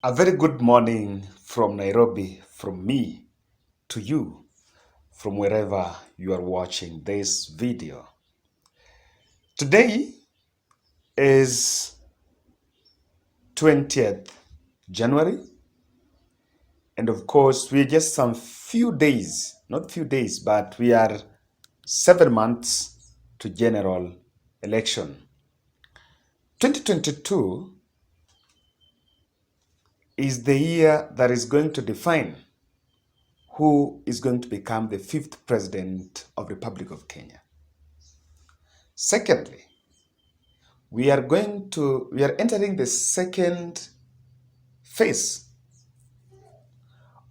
A very good morning from Nairobi, from me to you, from wherever you are watching this video. Today is 20th January, and of course, we're just some few days, not few days, but we are 7 months to general election. 2022 is the year that is going to define who is going to become the fifth president of the Republic of Kenya. Secondly, we are entering the second phase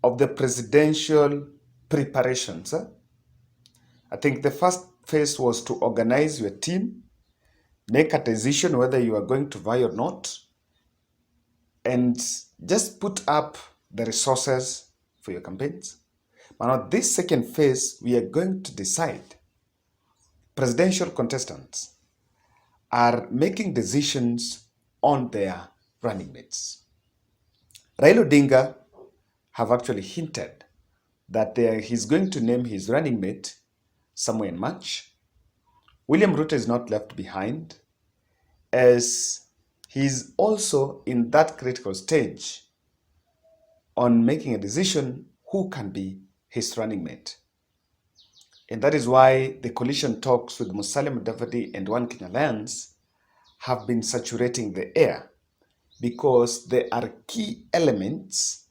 of the presidential preparations. I think the first phase was to organize your team, make a decision whether you are going to vie or not, and just put up the resources for your campaigns. But now this second phase, we are going to decide. Presidential contestants are making decisions on their running mates. Raila Odinga have actually hinted that he's going to name his running mate somewhere in March. William Ruto is not left behind, as he's also in that critical stage on making a decision who can be his running mate. And that is why the coalition talks with Musalia Mudavadi and One Kenya Alliance have been saturating the air, because there are key elements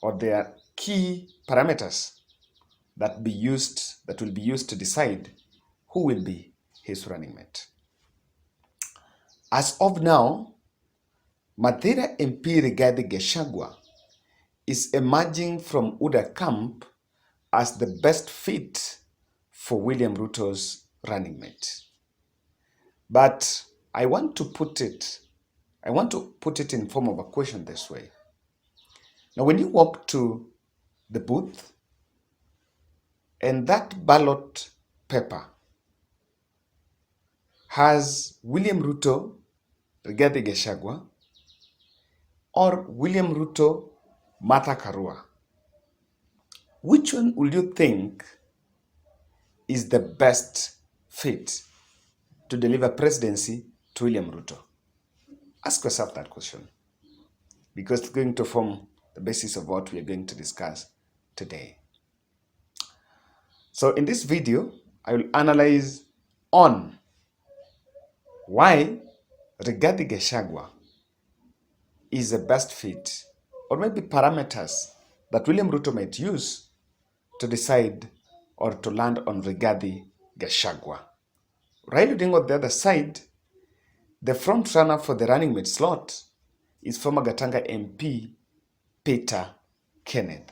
or there are key parameters that will be used to decide who will be his running mate. As of now, Mathira MP Rigathi Gachagua is emerging from UDA camp as the best fit for William Ruto's running mate. But I want to put it in form of a question this way. Now, when you walk to the booth and that ballot paper has William Ruto, Rigathi Gachagua, or William Ruto, Martha Karua, which one will you think is the best fit to deliver presidency to William Ruto? Ask yourself that question, because it's going to form the basis of what we are going to discuss today. So in this video, I will analyze on why Rigathi Gachagua is the best fit, or maybe parameters that William Ruto might use to decide or to land on Rigathi Gachagua. Raila Odinga on the other side, the front runner for the running mate slot is former Gatanga MP Peter Kenneth.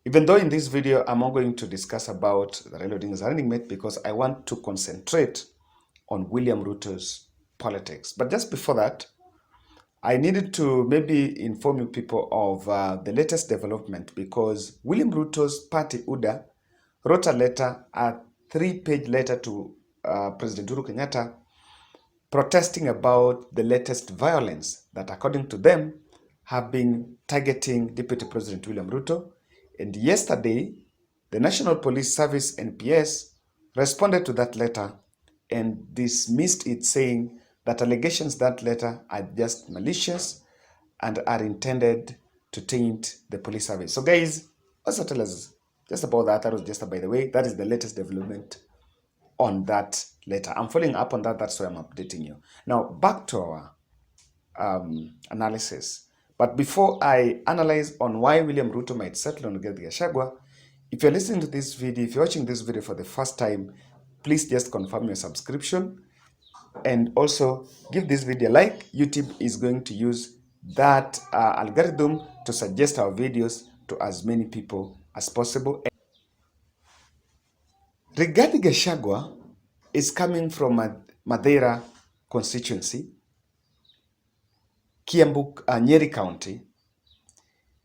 Even though in this video I'm not going to discuss about Raila Odinga's running mate, because I want to concentrate on William Ruto's politics. But just before that, I needed to maybe inform you people of the latest development, because William Ruto's party UDA wrote a letter, a 3-page letter to President Uhuru Kenyatta, protesting about the latest violence that, according to them, have been targeting Deputy President William Ruto. And yesterday, the National Police Service, NPS, responded to that letter and dismissed it, saying that allegations that letter are just malicious and are intended to taint the police service. So guys, also tell us just about that. That was just by the way. That is the latest development on that letter. I'm following up on that. That's why I'm updating you. Now, back to our analysis. But before I analyze on why William Ruto might settle on Rigathi Gachagua, if you're listening to this video, if you're watching this video for the first time, please just confirm your subscription and also give this video a like. YouTube is going to use that algorithm to suggest our videos to as many people as possible. Rigathi Gachagua is coming from Mathira constituency, Kiambu, Nyeri County.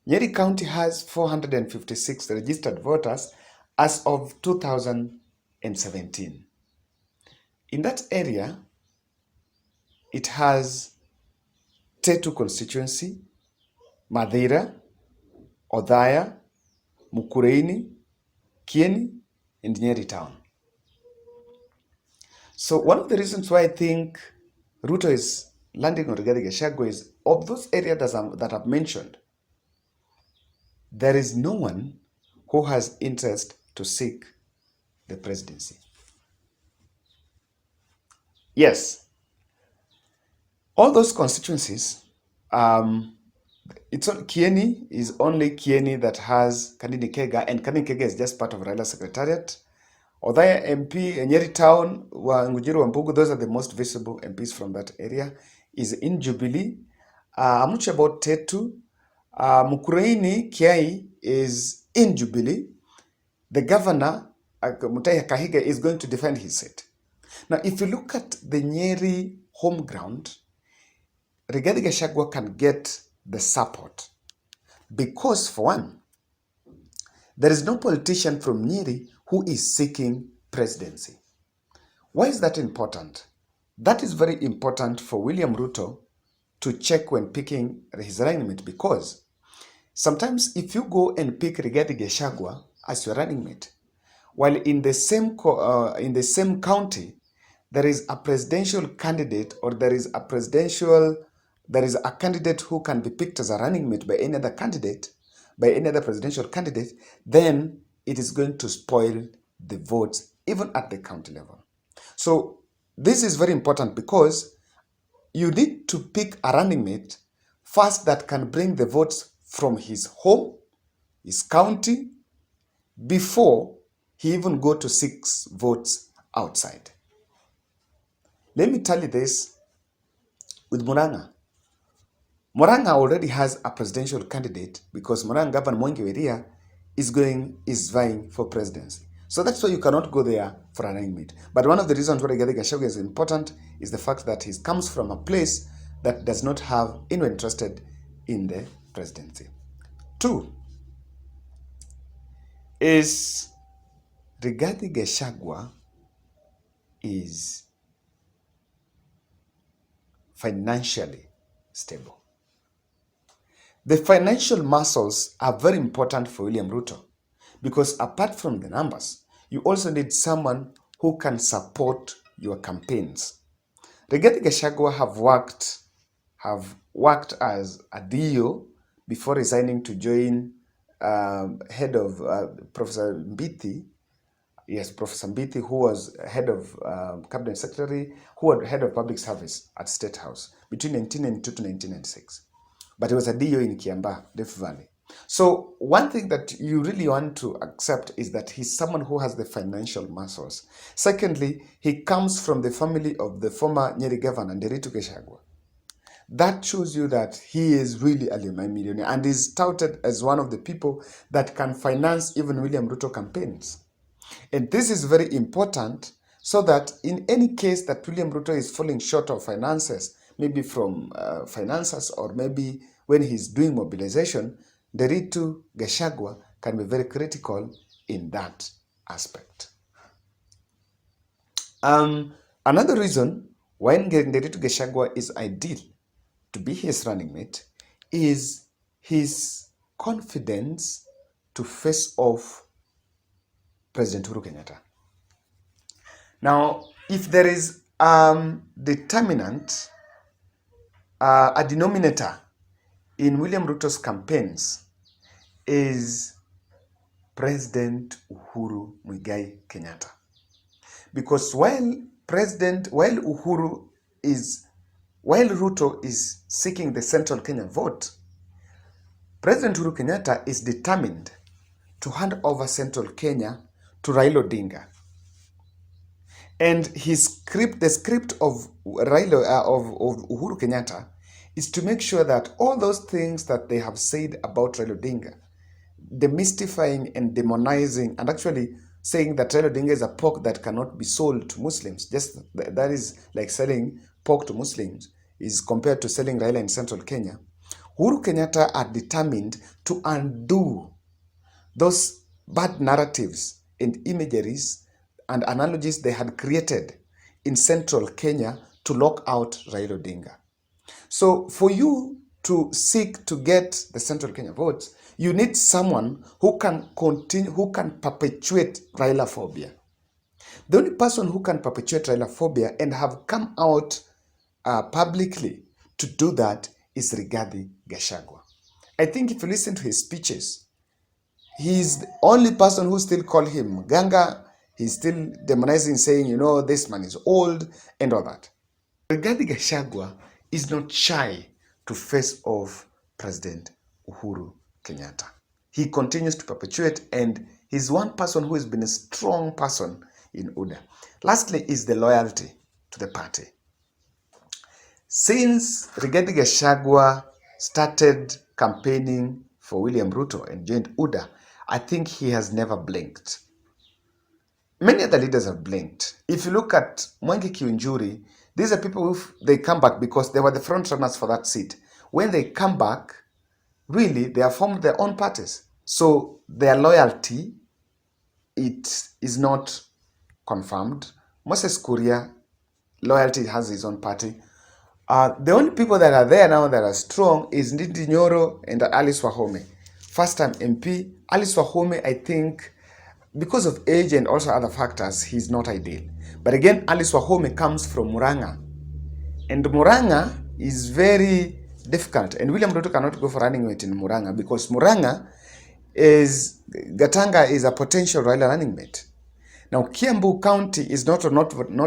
Nyeri County has 456 registered voters as of 2017. In that area, it has Tetu constituency, Mathira, Othaya, Mukurweini, Kieni, and Nyeri town. So one of the reasons why I think Ruto is landing on Rigathi Gachagua is of those areas that I've mentioned, there is no one who has interest to seek the presidency. Yes, all those constituencies, Kieni is only Kieni that has Kanini Kega, and Kanini Kega is just part of Raila's secretariat. Othaya MP, Nyeri Town, Ngujiro Wambugu, those are the most visible MPs from that area, is in Jubilee. I'm not sure about Tetu. Mukurweini Kiai is in Jubilee. The governor, Mutahi Kahiga, is going to defend his seat. Now, if you look at the Nyeri home ground, Rigathi Gachagua can get the support because, for one, there is no politician from Nyeri who is seeking presidency. Why is that important? That is very important for William Ruto to check when picking his running mate, because sometimes if you go and pick Rigathi Gachagua as your running mate, while in the same county there is a presidential candidate, or there is a candidate who can be picked as a running mate by any other presidential candidate, then it is going to spoil the votes even at the county level. So this is very important because you need to pick a running mate first that can bring the votes from his home, his county, before he even go to 6 votes outside. Let me tell you this with Murang'a. Murang'a already has a presidential candidate because Murang'a Governor Mwangi Weria is vying for presidency. So that's why you cannot go there for a running mate. But one of the reasons why Rigathi Gachagua is important is the fact that he comes from a place that does not have anyone interested in the presidency. 2 is Rigathi Gachagua is financially stable. The financial muscles are very important for William Ruto because apart from the numbers, you also need someone who can support your campaigns. Rigathi Gachagua have worked as a DO before resigning to join head of Professor Mbithi. Yes, Professor Mbithi, who was head of cabinet secretary, who was head of public service at State House between 1992 to 1996. But he was a DO in Kiambaa, Rift Valley. So one thing that you really want to accept is that he's someone who has the financial muscles. Secondly, he comes from the family of the former Nyeri governor, Nderitu Gachagua. That shows you that he is really a millionaire and is touted as one of the people that can finance even William Ruto campaigns. And this is very important so that in any case that William Ruto is falling short of finances, maybe from finances or maybe when he's doing mobilization, Nderitu Gachagua can be very critical in that aspect. Another reason why Nderitu Gachagua is ideal to be his running mate is his confidence to face off President Uhuru Kenyatta. Now, if there is determinant, a denominator in William Ruto's campaigns is President Uhuru Kenyatta. Because while Ruto is seeking the Central Kenya vote, President Uhuru Kenyatta is determined to hand over Central Kenya to Raila Odinga. And the script of Uhuru Kenyatta is to make sure that all those things that they have said about Raila Odinga, demystifying and demonizing, and actually saying that Raila Odinga is a pork that cannot be sold to Muslims, just that is like selling pork to Muslims, is compared to selling Raila in Central Kenya. Uhuru Kenyatta are determined to undo those bad narratives and imageries and analogies they had created in Central Kenya to lock out Raila Odinga. So for you to seek to get the Central Kenya votes, you need someone who can continue, who can perpetuate Raila phobia. The only person who can perpetuate Raila phobia and have come out publicly to do that is Rigathi Gachagua. I think if you listen to his speeches, he's the only person who still call him Ganga. He's still demonizing, saying, you know, this man is old and all that. Rigathi Gachagua is not shy to face off President Uhuru Kenyatta. He continues to perpetuate, and he's one person who has been a strong person in UDA. Lastly is the loyalty to the party. Since Rigathi Gachagua started campaigning for William Ruto and joined UDA, I think he has never blinked. Many other leaders have blinked. If you look at Mwangi Kiunjuri, these are people who they come back because they were the front runners for that seat. When they come back, really, they have formed their own parties. So their loyalty, it is not confirmed. Moses Kuria, loyalty, has his own party. The only people that are there now that are strong is Ndindi Nyoro and Alice Wahome. First time MP, Alice Wahome, I think, because of age and also other factors, he's not ideal. But again, Alice Wahome comes from Muranga. And Muranga is very difficult. And William Ruto cannot go for running mate in Muranga because Muranga is, Gatanga is a potential Raila running mate. Now, Kiambu County is not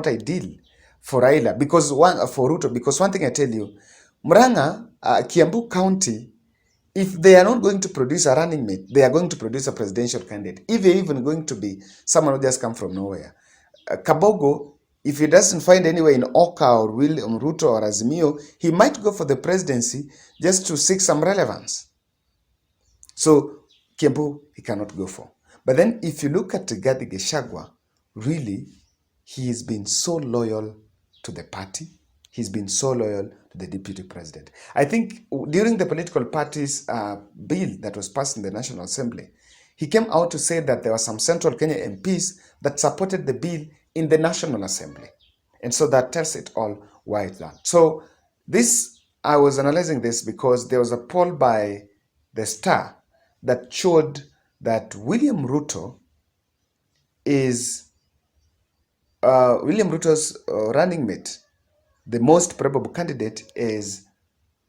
ideal for Raila because for Ruto, because one thing I tell you, Muranga, Kiambu County, if they are not going to produce a running mate, they are going to produce a presidential candidate. If they're even going to be someone who just come from nowhere. Kabogo, if he doesn't find anywhere in Oka or William Ruto or Azimio, he might go for the presidency just to seek some relevance. So, Kiambu, he cannot go for. But then if you look at Rigathi Gachagua, really, he has been so loyal to the party. He's been so loyal to the deputy president. I think during the political parties bill that was passed in the National Assembly, he came out to say that there were some Central Kenya MPs that supported the bill in the National Assembly. And so that tells it all why it's done. So this, I was analyzing this because there was a poll by the Star that showed that William Ruto is William Ruto's running mate. The most probable candidate is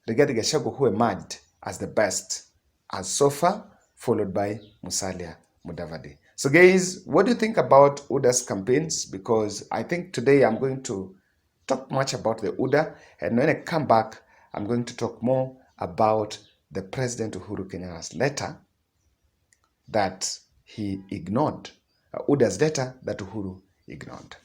Rigathi Gachagua, who emerged as the best as so far, followed by Musalia Mudavadi. So guys, what do you think about UDA's campaigns? Because I think today I'm going to talk much about the UDA, and when I come back, I'm going to talk more about the President Uhuru Kenyatta's letter that he ignored, UDA's letter that Uhuru ignored.